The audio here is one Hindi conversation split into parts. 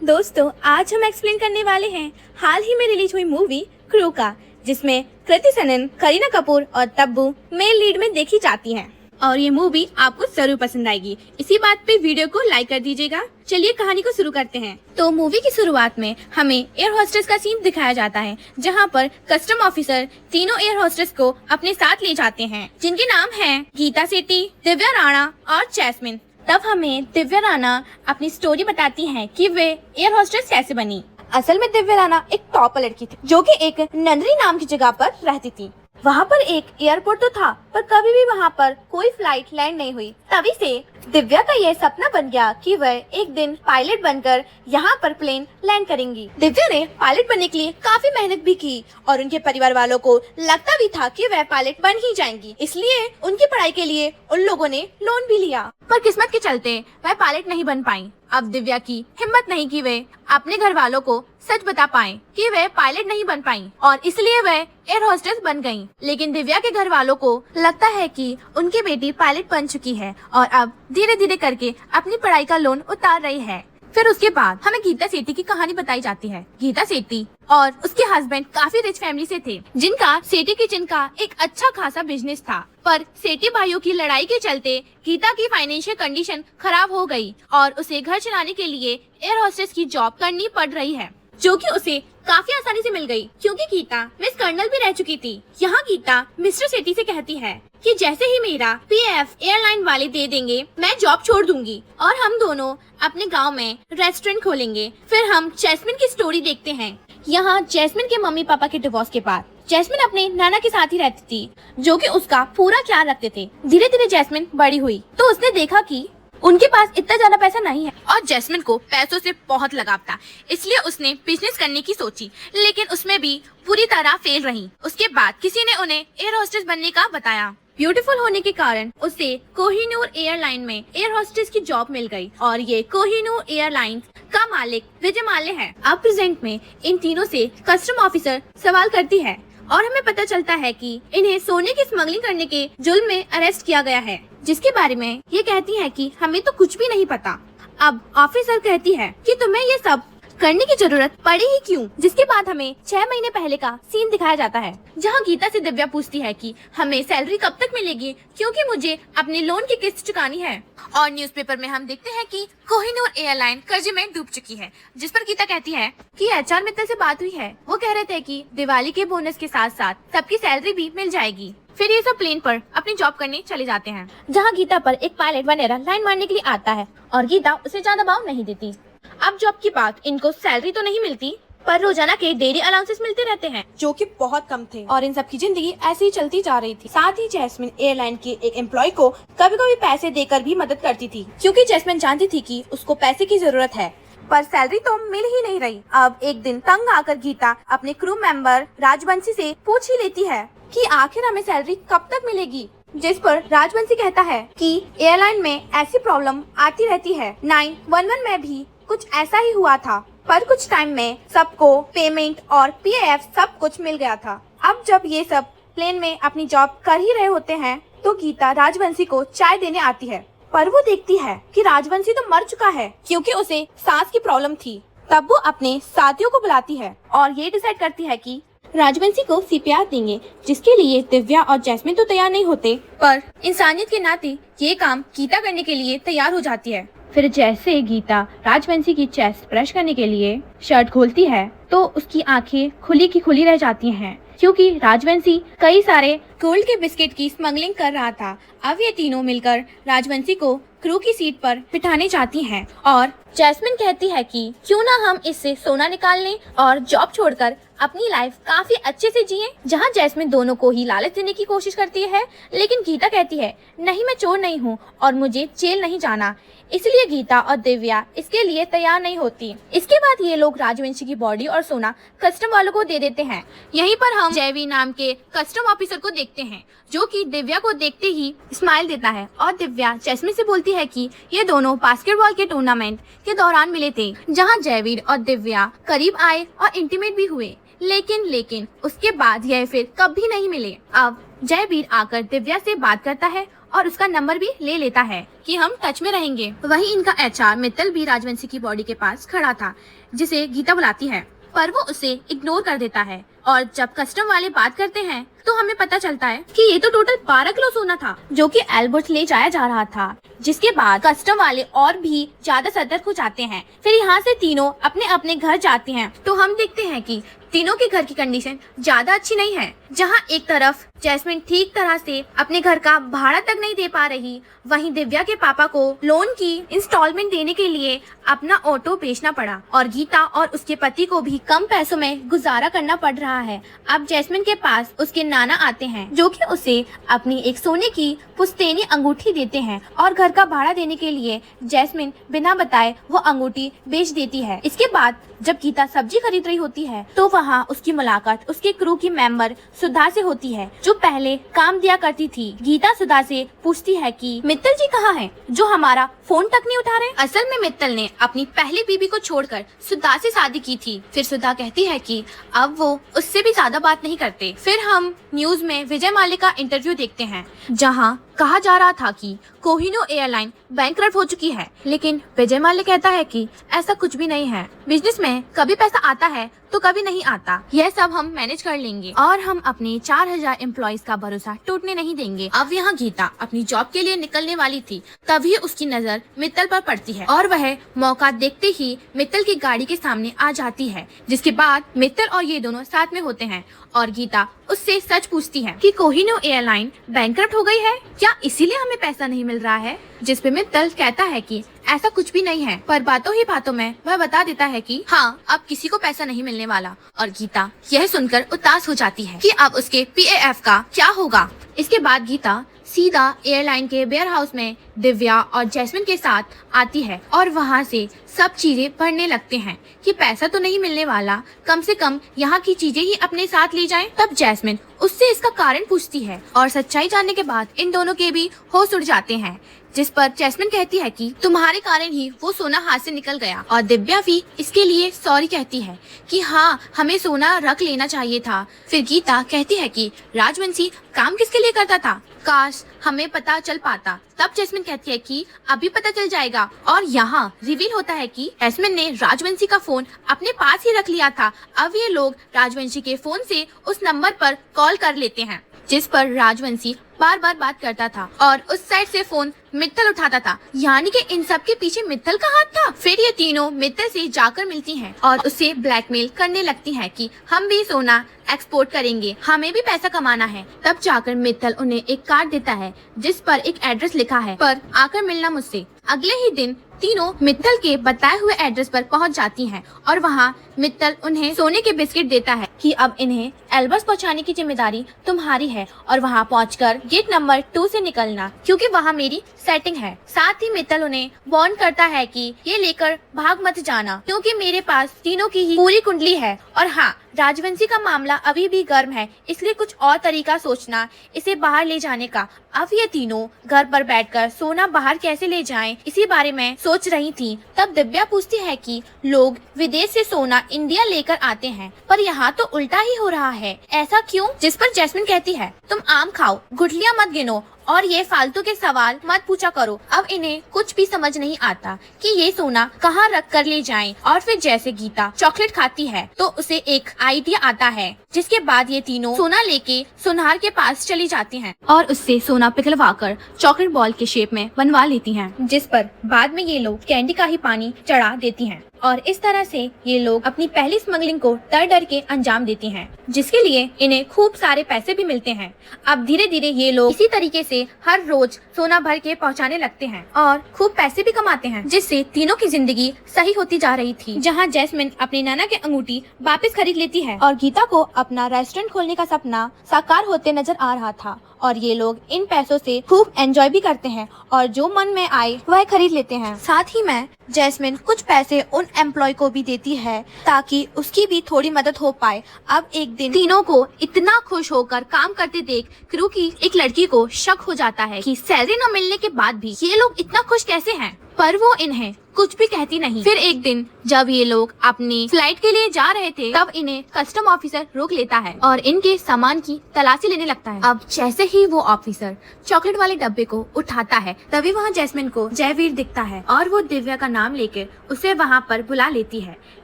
दोस्तों, आज हम एक्सप्लेन करने वाले हैं हाल ही में रिलीज हुई मूवी क्रू का, जिसमें कृति सनन, करीना कपूर और तब्बू मेन लीड में देखी जाती हैं। और ये मूवी आपको जरूर पसंद आएगी। इसी बात पे वीडियो को लाइक कर दीजिएगा। चलिए कहानी को शुरू करते हैं। तो मूवी की शुरुआत में हमें एयर होस्टेस का सीन दिखाया जाता है, जहां पर कस्टम ऑफिसर तीनों एयर होस्टेस को अपने साथ ले जाते हैं, जिनके नाम हैं गीता सेठी, दिव्या राणा और जैस्मिन। तब हमें दिव्या राणा अपनी स्टोरी बताती हैं कि वे एयर होस्टेस कैसे बनी। असल में दिव्या राणा एक टॉपर लड़की थी, जो कि एक नंदरी नाम की जगह पर रहती थी। वहाँ पर एक एयरपोर्ट तो था, पर कभी भी वहाँ पर कोई फ्लाइट लैंड नहीं हुई। तभी से दिव्या का यह सपना बन गया कि वह एक दिन पायलट बनकर यहाँ पर प्लेन लैंड करेंगी। दिव्या ने पायलट बनने के लिए काफी मेहनत भी की और उनके परिवार वालों को लगता भी था कि वह पायलट बन ही जाएंगी, इसलिए उनकी पढ़ाई के लिए उन लोगों ने लोन भी लिया। पर किस्मत के चलते वह पायलट नहीं बन पाई। अब दिव्या की हिम्मत नहीं कि वे अपने घर वालों को सच बता पाए कि वे पायलट नहीं बन पाई और इसलिए वे एयर होस्टेस बन गईं। लेकिन दिव्या के घर वालों को लगता है कि उनकी बेटी पायलट बन चुकी है और अब धीरे धीरे करके अपनी पढ़ाई का लोन उतार रही है। फिर उसके बाद हमें गीता सेठी की कहानी बताई जाती है। गीता सेठी और उसके हस्बैंड काफी रिच फैमिली से थे, जिनका सेठी किचन का एक अच्छा खासा बिजनेस था। पर सेठी भाइयों की लड़ाई के चलते गीता की फाइनेंशियल कंडीशन खराब हो गई और उसे घर चलाने के लिए एयर होस्टेस की जॉब करनी पड़ रही है, जो कि उसे काफी आसानी से मिल गई, क्योंकि गीता मिस कर्नल भी रह चुकी थी। यहाँ गीता मिस्टर सेठी से कहती है कि जैसे ही मेरा पीएफ एयरलाइन वाले दे देंगे, मैं जॉब छोड़ दूंगी और हम दोनों अपने गांव में रेस्टोरेंट खोलेंगे। फिर हम जैस्मिन की स्टोरी देखते हैं। यहाँ जैस्मिन के मम्मी पापा के डिवोर्स के बाद जैस्मिन अपने नाना के साथ ही रहती थी, जो कि उसका पूरा ख्याल रखते थे। धीरे धीरे जैस्मिन बड़ी हुई तो उसने देखा कि उनके पास इतना ज्यादा पैसा नहीं है और जैस्मिन को पैसों से बहुत लगाव था, इसलिए उसने बिजनेस करने की सोची, लेकिन उसमें भी पूरी तरह फेल रही। उसके बाद किसी ने उन्हें एयर होस्टेस बनने का बताया। ब्यूटीफुल होने के कारण उसे कोहिनूर एयरलाइन में एयर होस्टेस की जॉब मिल गई और ये कोहिनूर एयरलाइंस का मालिक विजय माल्य है। अब प्रेजेंट में इन तीनों से कस्टम ऑफिसर सवाल करती है और हमें पता चलता है कि इन्हें सोने की स्मगलिंग करने के जुल्म में अरेस्ट किया गया है, जिसके बारे में ये कहती है कि हमें तो कुछ भी नहीं पता। अब ऑफिसर कहती है कि तुम्हें ये सब करने की जरूरत पड़ी ही क्यों। जिसके बाद हमें 6 महीने पहले का सीन दिखाया जाता है, जहां गीता से दिव्या पूछती है कि हमें सैलरी कब तक मिलेगी, क्योंकि मुझे अपने लोन की किस्त चुकानी है। और न्यूज़पेपर में हम देखते हैं कि कोहिनूर एयरलाइन कर्जे में डूब चुकी है, जिस पर गीता कहती है कि एचआर मित्तल से बात हुई है। वो कह रहे थे कि दिवाली के बोनस के साथ साथ सबकी सैलरी भी मिल जाएगी। फिर ये सब प्लेन पर अपनी जॉब करने चले जाते हैं, जहाँ गीता पर एक पायलट वगैरह लाइन मारने के लिए आता है और गीता उसे ज्यादा भाव नहीं देती। अब जॉब की बात, इनको सैलरी तो नहीं मिलती, पर रोजाना के डेली अलाउंसेस मिलते रहते हैं, जो कि बहुत कम थे और इन सब की जिंदगी ऐसे ही चलती जा रही थी। साथ ही जैस्मिन एयरलाइन के एक एम्प्लॉय को कभी कभी पैसे देकर भी मदद करती थी, क्योंकि जैस्मिन जानती थी कि उसको पैसे की जरूरत है, पर सैलरी तो मिल ही नहीं रही। अब एक दिन तंग आकर गीता अपने क्रू मेंबर राजवंशी से पूछ ही लेती है कि आखिर हमें सैलरी कब तक मिलेगी, जिस पर राजवंशी कहता है कि एयरलाइन में ऐसी प्रॉब्लम आती रहती है। 911 में भी कुछ ऐसा ही हुआ था, पर कुछ टाइम में सबको पेमेंट और पीएफ सब कुछ मिल गया था। अब जब ये सब प्लेन में अपनी जॉब कर ही रहे होते हैं, तो गीता राजवंशी को चाय देने आती है, पर वो देखती है कि राजवंशी तो मर चुका है, क्योंकि उसे सांस की प्रॉब्लम थी। तब वो अपने साथियों को बुलाती है और ये डिसाइड करती है कि राजवंशी को सीपीआर देंगे, जिसके लिए दिव्या और जैस्मिन तो तैयार नहीं होते, पर इंसानियत के नाते ये काम गीता करने के लिए तैयार हो जाती है। फिर जैसे गीता राजवंशी की चेस्ट ब्रश करने के लिए शर्ट खोलती है, तो उसकी आंखें खुली की खुली रह जाती हैं, क्योंकि राजवंशी कई सारे गोल्ड के बिस्किट की स्मगलिंग कर रहा था। अब ये तीनों मिलकर राजवंशी को क्रू की सीट पर बिठाने चाहती हैं और जैस्मिन कहती है कि क्यों ना हम इससे सोना निकाल लें और जॉब छोड़कर अपनी लाइफ काफी अच्छे से जिएं। जहां जैस्मिन दोनों को ही लालच देने की कोशिश करती है, लेकिन गीता कहती है नहीं, मैं चोर नहीं हूं और मुझे जेल नहीं जाना, इसलिए गीता और दिव्या इसके लिए तैयार नहीं होती। इसके बाद ये लोग राजवंशी की बॉडी और सोना कस्टम वालों को दे देते हैं। यहीं पर हम जयवी नाम के कस्टम ऑफिसर को देखते हैं, जो कि दिव्या को देखते ही स्माइल देता है और दिव्या जैस्मिन से बोलती है कि ये दोनों बास्केटबॉल के टूर्नामेंट के दौरान मिले थे, जहां जयवीर और दिव्या करीब आए और इंटीमेट भी हुए, लेकिन उसके बाद यह फिर कभी नहीं मिले। अब जयवीर आकर दिव्या से बात करता है और उसका नंबर भी ले लेता है कि हम टच में रहेंगे। वहीं इनका HR मित्तल भी राजवंशी की बॉडी के पास खड़ा था, जिसे गीता बुलाती है, पर वो उसे इग्नोर कर देता है। और जब कस्टम वाले बात करते हैं तो हमें पता चलता है कि ये तो टोटल 12 किलो सोना था जो कि एल्बर्ट ले जाया जा रहा था। जिसके बाद कस्टम वाले और भी ज्यादा सतर्क हो जाते हैं। फिर यहाँ से तीनों अपने अपने घर जाते हैं तो हम देखते हैं कि तीनों के घर की कंडीशन ज्यादा अच्छी नहीं है। जहाँ एक तरफ जैस्मिन ठीक तरह से अपने घर का भाड़ा तक नहीं दे पा रही, वहीं दिव्या के पापा को लोन की इंस्टॉलमेंट देने के लिए अपना ऑटो बेचना पड़ा और गीता और उसके पति को भी कम पैसों में गुजारा करना पड़ रहा है। अब जैस्मिन के पास उसके नाना आते हैं जो कि उसे अपनी एक सोने की पुश्तैनी अंगूठी देते हैं और घर का भाड़ा देने के लिए जैस्मिन बिना बताए वो अंगूठी बेच देती है। इसके बाद जब गीता सब्जी खरीद रही होती है तो वहाँ उसकी मुलाकात उसके क्रू की मेंबर सुधा से होती है जो पहले काम दिया करती थी। गीता सुधा से पूछती है कि मित्तल जी कहाँ हैं, जो हमारा फोन तक नहीं उठा रहे। असल में मित्तल ने अपनी पहली बीबी को छोड़कर सुधा से शादी की थी। फिर सुधा कहती है कि अब वो उससे भी ज्यादा बात नहीं करते। फिर हम न्यूज में विजय माल्या का इंटरव्यू देखते हैं जहाँ कहा जा रहा था कि कोहिनूर एयरलाइन बैंकरप्ट हो चुकी है, लेकिन विजय माल्या कहता है कि ऐसा कुछ भी नहीं है। बिजनेस में कभी पैसा आता है तो कभी नहीं आता, यह सब हम मैनेज कर लेंगे और हम अपने 4000 एम्प्लॉइज का भरोसा टूटने नहीं देंगे। अब यहाँ गीता अपनी जॉब के लिए निकलने वाली थी, तभी उसकी नजर मित्तल पर पड़ती है और वह मौका देखते ही मित्तल की गाड़ी के सामने आ जाती है। जिसके बाद मित्तल और ये दोनों साथ में होते हैं और गीता उससे सच पूछती है कि कोहिनूर एयरलाइन बैंकरप्ट हो गई है क्या, इसीलिए हमें पैसा नहीं मिल रहा है। जिस पे मित्तल कहता है कि ऐसा कुछ भी नहीं है, पर बातों ही बातों में वह बता देता है कि हाँ अब किसी को पैसा नहीं मिलने वाला। और गीता यह सुनकर उदास हो जाती है कि अब उसके PAF का क्या होगा। इसके बाद गीता सीधा एयरलाइन के वेयर हाउस में दिव्या और जैस्मिन के साथ आती है और वहाँ से सब चीजें पढ़ने लगते हैं कि पैसा तो नहीं मिलने वाला, कम से कम यहाँ की चीजें ही अपने साथ ले जाएं। तब जैस्मिन उससे इसका कारण पूछती है और सच्चाई जानने के बाद इन दोनों के भी होश उड़ जाते हैं। जिस पर जैस्मिन कहती है कि तुम्हारे कारण ही वो सोना हाथ से निकल गया और दिव्या भी इसके लिए सॉरी कहती है कि हाँ हमें सोना रख लेना चाहिए था। फिर गीता कहती है कि राजवंशी काम किसके लिए करता था, काश हमें पता चल पाता। तब जैस्मिन कहती है कि अभी पता चल जाएगा और यहाँ रिवील होता है कि जैस्मिन ने राजवंशी का फोन अपने पास ही रख लिया था। अब ये लोग राजवंशी के फोन से उस नंबर पर कॉल कर लेते हैं जिस पर राजवंशी बार बार बात करता था और उस साइड से फोन मित्तल उठाता था, यानी कि इन सब के पीछे मित्तल का हाथ था। फिर ये तीनों मित्तल से जाकर मिलती हैं और उसे ब्लैकमेल करने लगती हैं कि हम भी सोना एक्सपोर्ट करेंगे, हमें भी पैसा कमाना है। तब जाकर मित्तल उन्हें एक कार्ड देता है जिस पर एक एड्रेस लिखा है, पर आकर मिलना मुझसे। अगले ही दिन तीनों मित्तल के बताए हुए एड्रेस पर पहुंच जाती हैं और वहां मित्तल उन्हें सोने के बिस्किट देता है कि अब इन्हें एल्बर्ट पहुंचाने की जिम्मेदारी तुम्हारी है और वहां पहुंचकर गेट नंबर 2 से निकलना, क्योंकि वहां मेरी सेटिंग है। साथ ही मित्तल उन्हें वार्न करता है कि ये लेकर भाग मत जाना, क्योंकि मेरे पास तीनों की ही पूरी कुंडली है। और हाँ, राजवंशी का मामला अभी भी गर्म है, इसलिए कुछ और तरीका सोचना इसे बाहर ले जाने का। अब ये तीनों घर पर बैठकर सोना बाहर कैसे ले जाएं, इसी बारे में सोच रही थी। तब दिव्या पूछती है कि लोग विदेश से सोना इंडिया लेकर आते हैं, पर यहाँ तो उल्टा ही हो रहा है, ऐसा क्यों? जिस पर जैस्मिन कहती है तुम आम खाओ, गुठलियाँ मत गिनो और ये फालतू के सवाल मत पूछा करो। अब इन्हें कुछ भी समझ नहीं आता कि ये सोना कहाँ रख कर ले जाएं। और फिर जैसे गीता चॉकलेट खाती है तो उसे एक आइडिया आता है, जिसके बाद ये तीनों सोना लेके सुनार के पास चली जाती हैं और उससे सोना पिघलवाकर चॉकलेट बॉल के शेप में बनवा लेती हैं, जिस पर बाद में ये लोग कैंडी का ही पानी चढ़ा देती हैं। और इस तरह से ये लोग अपनी पहली स्मगलिंग को डर डर के अंजाम देती हैं, जिसके लिए इन्हें खूब सारे पैसे भी मिलते हैं। अब धीरे धीरे ये लोग इसी तरीके से हर रोज सोना भर के पहुंचाने लगते हैं और खूब पैसे भी कमाते हैं, जिससे तीनों की जिंदगी सही होती जा रही थी। जहां जैस्मिन अपनी नाना की अंगूठी वापस खरीद लेती है और गीता को अपना रेस्टोरेंट खोलने का सपना साकार होते नजर आ रहा था। और ये लोग इन पैसों से खूब एंजॉय भी करते हैं और जो मन में आए वह खरीद लेते हैं। साथ ही में जैस्मिन कुछ पैसे उन एम्प्लॉय को भी देती है ताकि उसकी भी थोड़ी मदद हो पाए। अब एक दिन तीनों को इतना खुश होकर काम करते देख क्रू की एक लड़की को शक हो जाता है कि सैलरी न मिलने के बाद भी ये लोग इतना खुश कैसे हैं। पर वो इन्हें कुछ भी कहती नहीं। फिर एक दिन जब ये लोग अपनी फ्लाइट के लिए जा रहे थे तब इन्हें कस्टम ऑफिसर रोक लेता है और इनके सामान की तलाशी लेने लगता है। अब जैसे ही वो ऑफिसर चॉकलेट वाले डब्बे को उठाता है तभी वहाँ जैस्मिन को जयवीर दिखता है और वो दिव्या का नाम लेकर उसे वहाँ पर बुला लेती है,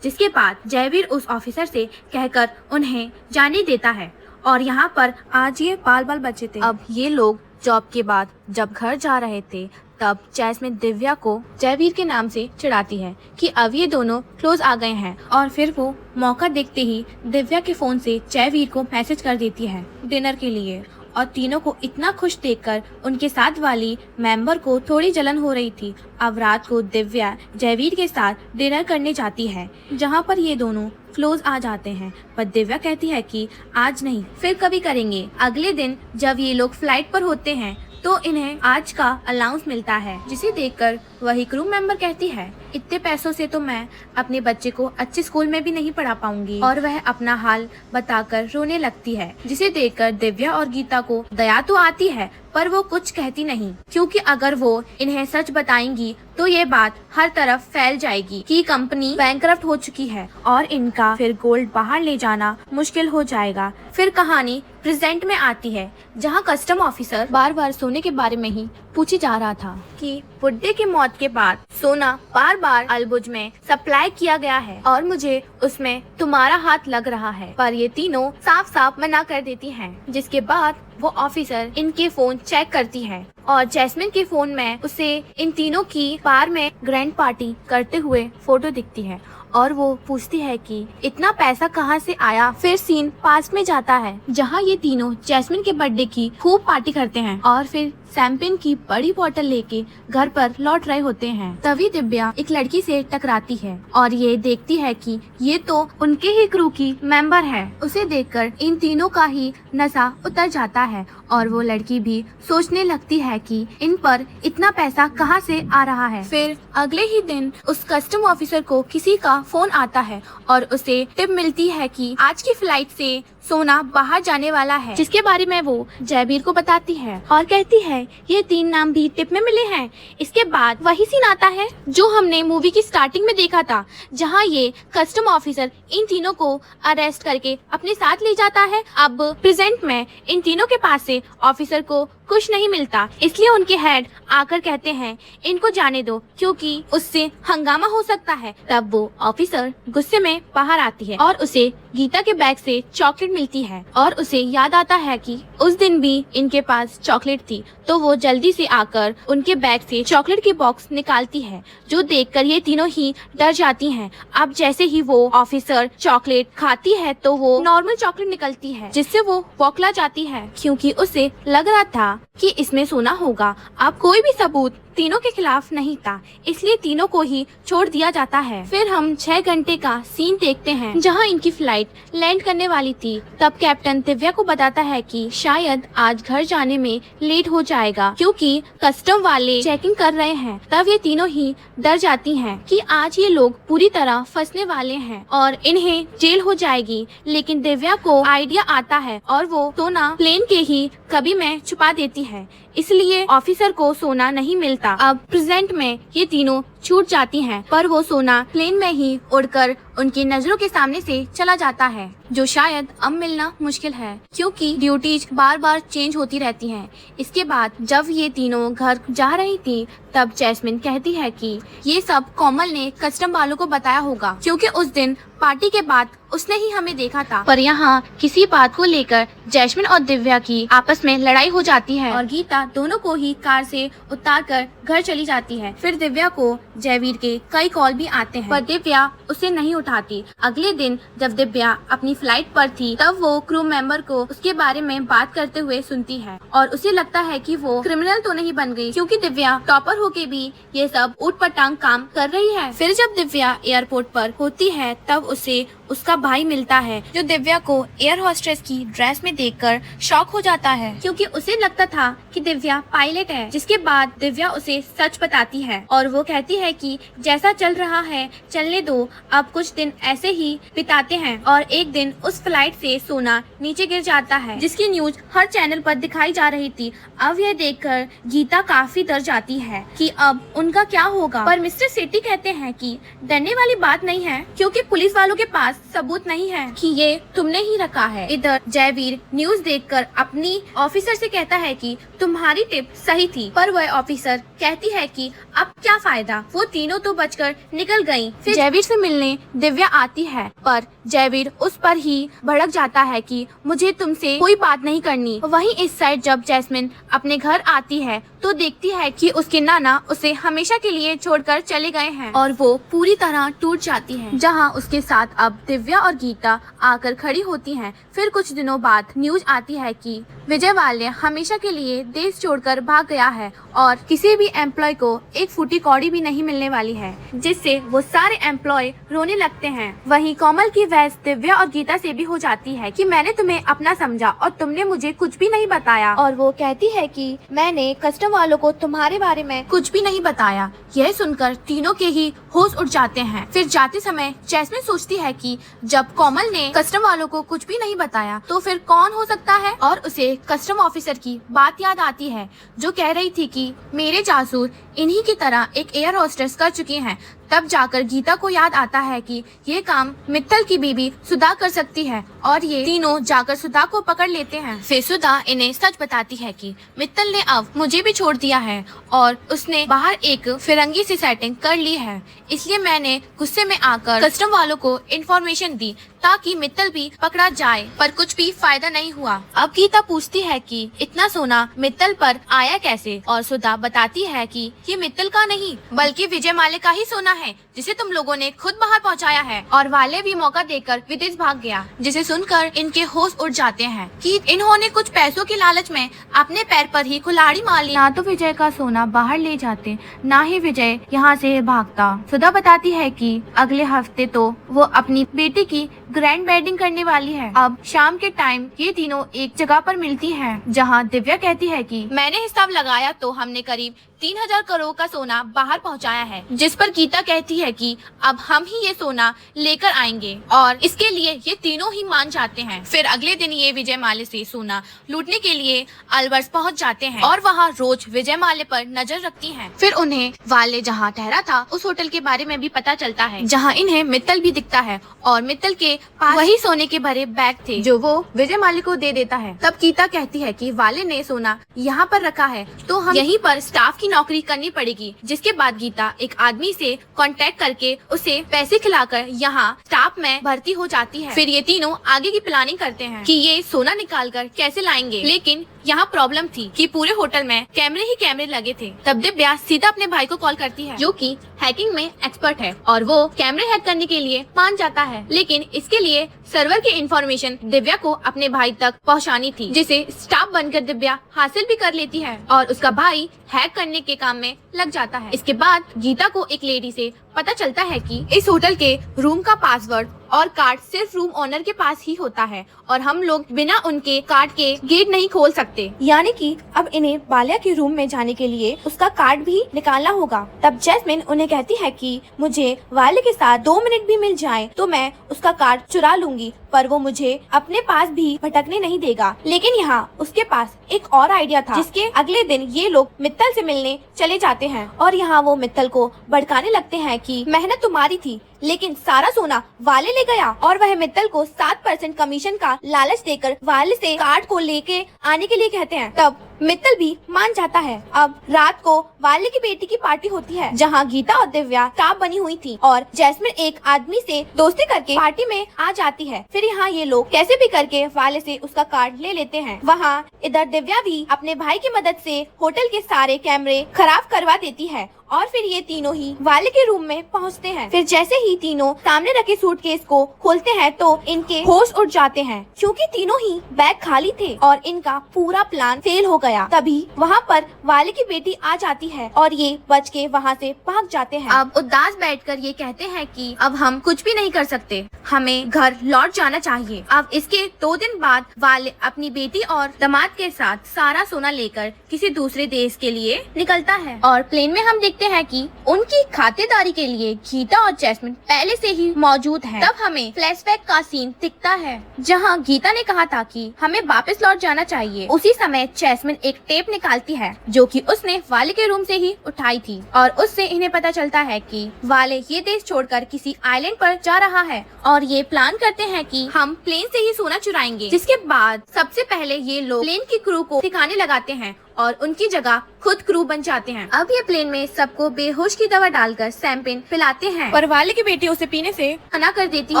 जिसके बाद जयवीर उस ऑफिसर से कहकर उन्हें जाने देता है। और यहाँ पर आज ये बाल बचे थे। अब ये लोग जॉब के बाद जब घर जा रहे थे तब जैस्मिन दिव्या को जयवीर के नाम से चिढ़ाती है कि अब ये दोनों क्लोज आ गए हैं और फिर वो मौका देखते ही दिव्या के फोन से जयवीर को मैसेज कर देती है डिनर के लिए। और तीनों को इतना खुश देखकर उनके साथ वाली मेंबर को थोड़ी जलन हो रही थी। अब रात को दिव्या जयवीर के साथ डिनर करने जाती है जहां पर ये दोनों क्लोज आ जाते हैं, पर दिव्या कहती है कि आज नहीं फिर कभी करेंगे। अगले दिन जब ये लोग फ्लाइट पर होते हैं तो इन्हें आज का अलाउंस मिलता है, जिसे देखकर वही क्रू मेंबर कहती है इतने पैसों से तो मैं अपने बच्चे को अच्छे स्कूल में भी नहीं पढ़ा पाऊंगी। और वह अपना हाल बताकर रोने लगती है, जिसे देखकर दिव्या और गीता को दया तो आती है पर वो कुछ कहती नहीं, क्योंकि अगर वो इन्हें सच बताएंगी तो ये बात हर तरफ फैल जाएगी कि कंपनी बैंकरप्ट हो चुकी है और इनका फिर गोल्ड बाहर ले जाना मुश्किल हो जाएगा। फिर कहानी प्रेजेंट में आती है जहां कस्टम ऑफिसर बार बार सोने के बारे में ही पूछे जा रहा था कि बुड्ढे की मौत के बाद सोना बार बार अलबुज में सप्लाई किया गया है और मुझे उसमें तुम्हारा हाथ लग रहा है। पर ये तीनों साफ साफ मना कर देती हैं, जिसके बाद वो ऑफिसर इनके फोन चेक करती है और जैस्मिन के फोन में उसे इन तीनों की बार में ग्रैंड पार्टी करते हुए फोटो दिखती है और वो पूछती है कि इतना पैसा कहाँ से आया। फिर सीन पास में जाता है जहाँ ये तीनों जैस्मिन के बर्थडे की खूब पार्टी करते हैं और फिर शैंपेन की बड़ी बोतल लेके घर पर लौट रहे होते हैं। तभी दिव्या एक लड़की से टकराती है और ये देखती है कि ये तो उनके ही क्रू की मेंबर है। उसे देखकर इन तीनों का ही नशा उतर जाता है और वो लड़की भी सोचने लगती है कि इन पर इतना पैसा कहाँ से आ रहा है। फिर अगले ही दिन उस कस्टम ऑफिसर को किसी का फोन आता है और उसे टिप मिलती है कि आज की फ्लाइट से सोना बाहर जाने वाला है, जिसके बारे में वो जयवीर को बताती है और कहती है ये 3 नाम भी टिप में मिले हैं। इसके बाद वही सीन आता है जो हमने मूवी की स्टार्टिंग में देखा था, जहां ये कस्टम ऑफिसर इन तीनों को अरेस्ट करके अपने साथ ले जाता है। अब प्रेजेंट में इन तीनों के पास से ऑफिसर को कुछ नहीं मिलता, इसलिए उनके हेड आकर कहते हैं इनको जाने दो क्योंकि उससे हंगामा हो सकता है। तब वो ऑफिसर गुस्से में बाहर आती है और उसे गीता के बैग से चॉकलेट मिलती है और उसे याद आता है कि उस दिन भी इनके पास चॉकलेट थी, तो वो जल्दी से आकर उनके बैग से चॉकलेट की बॉक्स निकालती है, जो देखकर ये तीनों ही डर जाती हैं। अब जैसे ही वो ऑफिसर चॉकलेट खाती है तो वो नॉर्मल चॉकलेट निकलती है, जिससे वो बौखला जाती है क्योंकि उसे लग रहा था कि इसमें सोना होगा। अब कोई भी सबूत तीनों के खिलाफ नहीं था, इसलिए तीनों को ही छोड़ दिया जाता है। फिर हम 6 घंटे का सीन देखते हैं जहां इनकी फ्लाइट लैंड करने वाली थी। तब कैप्टन दिव्या को बताता है कि शायद आज घर जाने में लेट हो जाएगा क्योंकि कस्टम वाले चेकिंग कर रहे हैं। तब ये तीनों ही डर जाती हैं कि आज ये लोग पूरी तरह फंसने वाले हैं और इन्हें जेल हो जाएगी। लेकिन दिव्या को आइडिया आता है और वो सोना प्लेन के ही कभी में छुपा देती है, इसलिए ऑफिसर को सोना नहीं मिलता। अब प्रेजेंट में ये तीनों छूट जाती हैं, पर वो सोना प्लेन में ही उड़कर उनकी नजरों के सामने से चला जाता है, जो शायद अब मिलना मुश्किल है क्योंकि ड्यूटीज बार बार चेंज होती रहती हैं। इसके बाद जब ये तीनों घर जा रही थी तब जैस्मिन कहती है कि ये सब कोमल ने कस्टम वालों को बताया होगा क्योंकि उस दिन पार्टी के बाद उसने ही हमें देखा था। पर यहाँ किसी बात को लेकर जैस्मिन और दिव्या की आपस में लड़ाई हो जाती है और गीता दोनों को ही कार से उतारकर घर चली जाती है। फिर दिव्या को जयवीर के कई कॉल भी आते हैं, पर दिव्या उसे नहीं उठाती। अगले दिन जब दिव्या अपनी फ्लाइट पर थी तब वो क्रू मेंबर को उसके बारे में बात करते हुए सुनती है और उसे लगता है कि वो क्रिमिनल तो नहीं बन गई क्योंकि दिव्या टॉपर होके भी ये सब ऊट पटांग काम कर रही है। फिर जब दिव्या एयरपोर्ट पर होती है तब उसे उसका भाई मिलता है, जो दिव्या को एयर होस्टेस की ड्रेस में देखकर शॉक हो जाता है, क्योंकि उसे लगता था कि दिव्या पायलट है। जिसके बाद दिव्या उसे सच बताती है और वो कहती है कि जैसा चल रहा है चलने दो, अब कुछ दिन ऐसे ही बिताते हैं। और एक दिन उस फ्लाइट से सोना नीचे गिर जाता है, जिसकी न्यूज हर चैनल पर दिखाई जा रही थी। अब यह देखकर गीता काफी डर जाती है कि अब उनका क्या होगा, पर मिस्टर सेठी कहते हैं कि डरने वाली बात नहीं है, क्योंकि पुलिस वालों के पास सबूत नहीं है कि ये तुमने ही रखा है। इधर जयवीर न्यूज देखकर अपनी ऑफिसर से कहता है कि तुम्हारी टिप सही थी, पर वह ऑफिसर कहती है कि अब क्या फायदा, वो तीनों तो बचकर निकल गयी। फिर जयवीर से मिलने दिव्या आती है, पर जयवीर उस पर ही भड़क जाता है कि मुझे तुमसे कोई बात नहीं करनी। वहीं इस साइड जब जैस्मिन अपने घर आती है तो देखती है कि उसके नाना उसे हमेशा के लिए छोड़कर चले गए हैं और वो पूरी तरह टूट जाती है। जहां उसके साथ अब दिव्या और गीता आकर खड़ी होती हैं। फिर कुछ दिनों बाद न्यूज आती है कि विजय वाल्य हमेशा के लिए देश छोड़कर भाग गया है और किसी भी एम्प्लॉय को एक फूटी कौड़ी भी नहीं मिलने वाली है, जिससे वो सारे एम्प्लॉय रोने लगते हैं। वहीं कोमल की बहस दिव्या और गीता से भी हो जाती है कि मैंने तुम्हें अपना समझा और तुमने मुझे कुछ भी नहीं बताया, और वो कहती है कि मैंने कस्टम वालों को तुम्हारे बारे में कुछ भी नहीं बताया। यह सुनकर तीनों के ही होश उड़ जाते हैं। फिर जाते समय जैस्मिन सोचती है कि जब कोमल ने कस्टम वालों को कुछ भी नहीं बताया तो फिर कौन हो सकता है, और उसे कस्टम ऑफिसर की बात याद आती है जो कह रही थी कि मेरे जासूस इन्हीं की तरह एक एयर होस्टेस कर चुके हैं। तब जाकर गीता को याद आता है कि ये काम मित्तल की बीबी सुधा कर सकती है, और ये तीनों जाकर सुधा को पकड़ लेते हैं। फिर सुधा इन्हें सच बताती है कि मित्तल ने अब मुझे भी छोड़ दिया है और उसने बाहर एक फिरंगी से सेटिंग कर ली है, इसलिए मैंने गुस्से में आकर कस्टम वालों को इन्फॉर्मेशन दी ताकि मित्तल भी पकड़ा जाए, पर कुछ भी फायदा नहीं हुआ। अब गीता पूछती है कि इतना सोना मित्तल पर आया कैसे, और सुधा बताती है कि ये मित्तल का नहीं बल्कि विजय माल्या का ही सोना है, जिसे तुम लोगों ने खुद बाहर पहुंचाया है। और वाले भी मौका देकर विदेश भाग गया, जिसे सुनकर इनके होश उड़ जाते हैं कि इन्होंने कुछ पैसों के लालच में अपने पैर पर ही कुल्हाड़ी मार ली। ना तो विजय का सोना बाहर ले जाते, ना ही विजय यहाँ से भागता। सुधा बताती है कि अगले हफ्ते तो वो अपनी बेटी की ग्रैंड वेडिंग करने वाली है। अब शाम के टाइम ये तीनों एक जगह पर मिलती हैं, जहां दिव्या कहती है कि मैंने हिसाब लगाया तो हमने करीब 3000 करोड़ का सोना बाहर पहुंचाया है, जिस पर गीता कहती है कि अब हम ही ये सोना लेकर आएंगे, और इसके लिए ये तीनों ही मान जाते हैं। फिर अगले दिन ये विजय माल्या से सोना लूटने के लिए अलवर्स पहुंच जाते हैं और वहां रोज विजय माल्या पर नजर रखती हैं। फिर उन्हें वाले जहां ठहरा था उस होटल के बारे में भी पता चलता है, जहां इन्हें मित्तल भी दिखता है, और मित्तल के पास वही सोने के भरे बैग थे जो वो विजय माल्या को दे देता है। तब गीता कहती है कि वाले ने सोना यहाँ पर रखा है तो हम यहीं पर स्टाफ की नौकरी करनी पड़ेगी। जिसके बाद गीता एक आदमी से कांटेक्ट करके उसे पैसे खिलाकर यहाँ स्टाफ में भर्ती हो जाती है। फिर ये तीनों आगे की प्लानिंग करते हैं कि ये सोना निकालकर कैसे लाएंगे, लेकिन यहाँ प्रॉब्लम थी कि पूरे होटल में कैमरे ही कैमरे लगे थे। तब दिव्या सीधा अपने भाई को कॉल करती है, जो कि हैकिंग में एक्सपर्ट है, और वो कैमरे हैक करने के लिए मान जाता है, लेकिन इसके लिए सर्वर की इंफॉर्मेशन दिव्या को अपने भाई तक पहुँचानी थी, जिसे स्टाफ बनकर दिव्या हासिल भी कर लेती है, और उसका भाई हैक करने के काम में लग जाता है। इसके बाद गीता को एक लेडी से पता चलता है कि इस होटल के रूम का पासवर्ड और कार्ड सिर्फ रूम ओनर के पास ही होता है, और हम लोग बिना उनके कार्ड के गेट नहीं खोल सकते, यानी कि अब इन्हें बाल्या के रूम में जाने के लिए उसका कार्ड भी निकालना होगा। तब जैस्मिन उन्हें कहती है कि मुझे वाले के साथ 2 मिनट भी मिल जाए तो मैं उसका कार्ड चुरा लूंगी, पर वो मुझे अपने पास भी भटकने नहीं देगा। लेकिन यहाँ उसके पास एक और आइडिया था, जिसके अगले दिन ये लोग मित्तल से मिलने चले जाते हैं, और यहाँ वो मित्तल को भड़काने लगते हैं कि मेहनत तुम्हारी थी, लेकिन सारा सोना वाले ले गया, और वह मित्तल को 7% कमीशन का लालच देकर वाले से कार्ड को लेके आने के लिए कहते हैं। तब मित्तल भी मान जाता है। अब रात को वाले की बेटी की पार्टी होती है, जहां गीता और दिव्या स्टाफ बनी हुई थी, और जैस्मिन एक आदमी से दोस्ती करके पार्टी में आ जाती है। फिर यहाँ ये लोग कैसे भी करके वाले से उसका कार्ड ले लेते हैं। वहाँ इधर दिव्या भी अपने भाई की मदद से होटल के सारे कैमरे खराब करवा देती है, और फिर ये तीनों ही वाले के रूम में पहुंचते हैं। फिर जैसे ही तीनों सामने रखे सूटकेस को खोलते हैं तो इनके होश उड़ जाते हैं, क्योंकि तीनों ही बैग खाली थे और इनका पूरा प्लान फेल हो गया। गया। तभी वहाँ पर वाले की बेटी आ जाती है और ये बच के वहाँ से भाग जाते हैं। अब उदास बैठकर ये कहते हैं कि अब हम कुछ भी नहीं कर सकते, हमें घर लौट जाना चाहिए। अब इसके 2 दिन बाद वाले अपनी बेटी और दामाद के साथ सारा सोना लेकर किसी दूसरे देश के लिए निकलता है और प्लेन में हम देखते हैं कि उनकी खातिरदारी के लिए गीता और जैस्मिन पहले से ही मौजूद हैं। तब हमें फ्लैशबैक का सीन दिखता है जहां गीता ने कहा था कि हमें वापस लौट जाना चाहिए। उसी समय जैस्मिन एक टेप निकालती है जो कि उसने वाले के रूम से ही उठाई थी और उससे इन्हें पता चलता है कि वाले ये देश छोड़कर किसी आइलैंड पर जा रहा है और ये प्लान करते हैं कि हम प्लेन से ही सोना चुराएंगे। जिसके बाद सबसे पहले ये लोग प्लेन की क्रू को ठिकाने लगाते हैं और उनकी जगह खुद क्रू बन जाते हैं। अब ये प्लेन में सबको बेहोश की दवा डालकर शैंपेन पिलाते हैं पर वाले की बेटी उसे पीने से मना कर देती है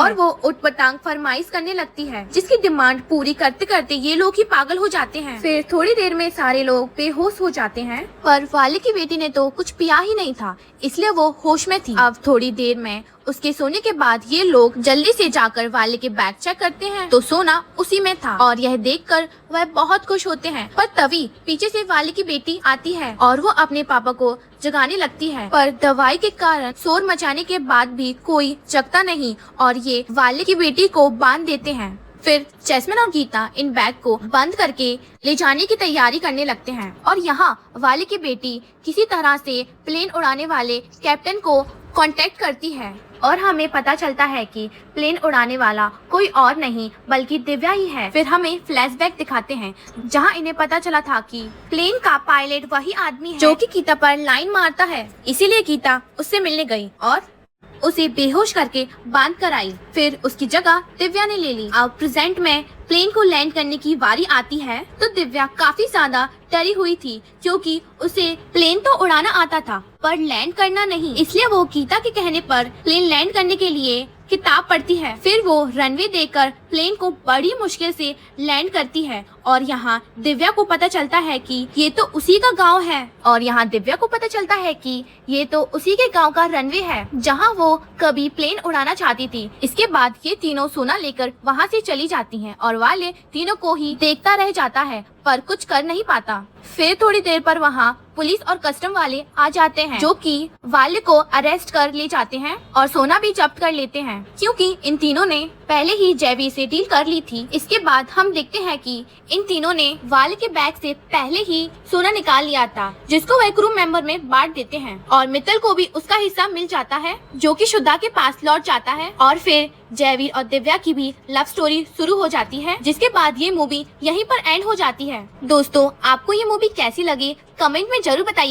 और वो उठपटांग फरमाइश करने लगती है जिसकी डिमांड पूरी करते करते ये लोग ही पागल हो जाते हैं। फिर थोड़ी देर में सारे लोग बेहोश हो जाते हैं पर वाले की बेटी ने तो कुछ पिया ही नहीं था इसलिए वो होश में थी। अब थोड़ी देर में उसके सोने के बाद ये लोग जल्दी से जाकर वाले के बैग चेक करते हैं तो सोना उसी में था और यह देखकर वह बहुत खुश होते हैं। पर तभी पीछे से वाले की बेटी आती है और वो अपने पापा को जगाने लगती है पर दवाई के कारण शोर मचाने के बाद भी कोई जगता नहीं और ये वाले की बेटी को बांध देते हैं। फिर जैस्मिन और गीता इन बैग को बंद करके ले जाने की तैयारी करने लगते हैं और यहाँ वाले की बेटी किसी तरह से प्लेन उड़ाने वाले कैप्टन को कांटेक्ट करती है और हमें पता चलता है कि प्लेन उड़ाने वाला कोई और नहीं बल्कि दिव्या ही है। फिर हमें फ्लैशबैक दिखाते हैं जहां इन्हें पता चला था कि प्लेन का पायलट वही आदमी है जो कि गीता पर लाइन मारता है, इसीलिए गीता उससे मिलने गई और उसे बेहोश करके बांध कर आई। फिर उसकी जगह दिव्या ने ले ली। अब प्रेजेंट में प्लेन को लैंड करने की बारी आती है तो दिव्या काफी ज्यादा डरी हुई थी क्योंकि उसे प्लेन तो उड़ाना आता था पर लैंड करना नहीं, इसलिए वो गीता के कहने पर प्लेन लैंड करने के लिए किताब पढ़ती है। फिर वो रनवे देकर प्लेन को बड़ी मुश्किल से लैंड करती है और यहाँ दिव्या को पता चलता है कि ये तो उसी का गांव है और यहाँ दिव्या को पता चलता है कि ये तो उसी के गांव का रनवे है जहाँ वो कभी प्लेन उड़ाना चाहती थी। इसके बाद ये तीनों सोना लेकर वहाँ से चली जाती हैं और वाले तीनों को ही देखता रह जाता है पर कुछ कर नहीं पाता। फिर थोड़ी देर पर वहाँ पुलिस और कस्टम वाले आ जाते हैं जो कि वाले को अरेस्ट कर ले जाते हैं और सोना भी जब्त कर लेते हैं क्योंकि इन तीनों ने पहले ही जैवी से डील कर ली थी। इसके बाद हम देखते हैं कि इन तीनों ने वाले के बैग से पहले ही सोना निकाल लिया था जिसको वह क्रू मेंबर में बांट देते हैं और मित्तल को भी उसका हिस्सा मिल जाता है जो कि शुद्धा के पास लौट जाता है और फिर जयवीर और दिव्या की भी लव स्टोरी शुरू हो जाती है जिसके बाद ये मूवी यहीं पर एंड हो जाती है। दोस्तों आपको ये मूवी कैसी लगी कमेंट में जरूर बताइए।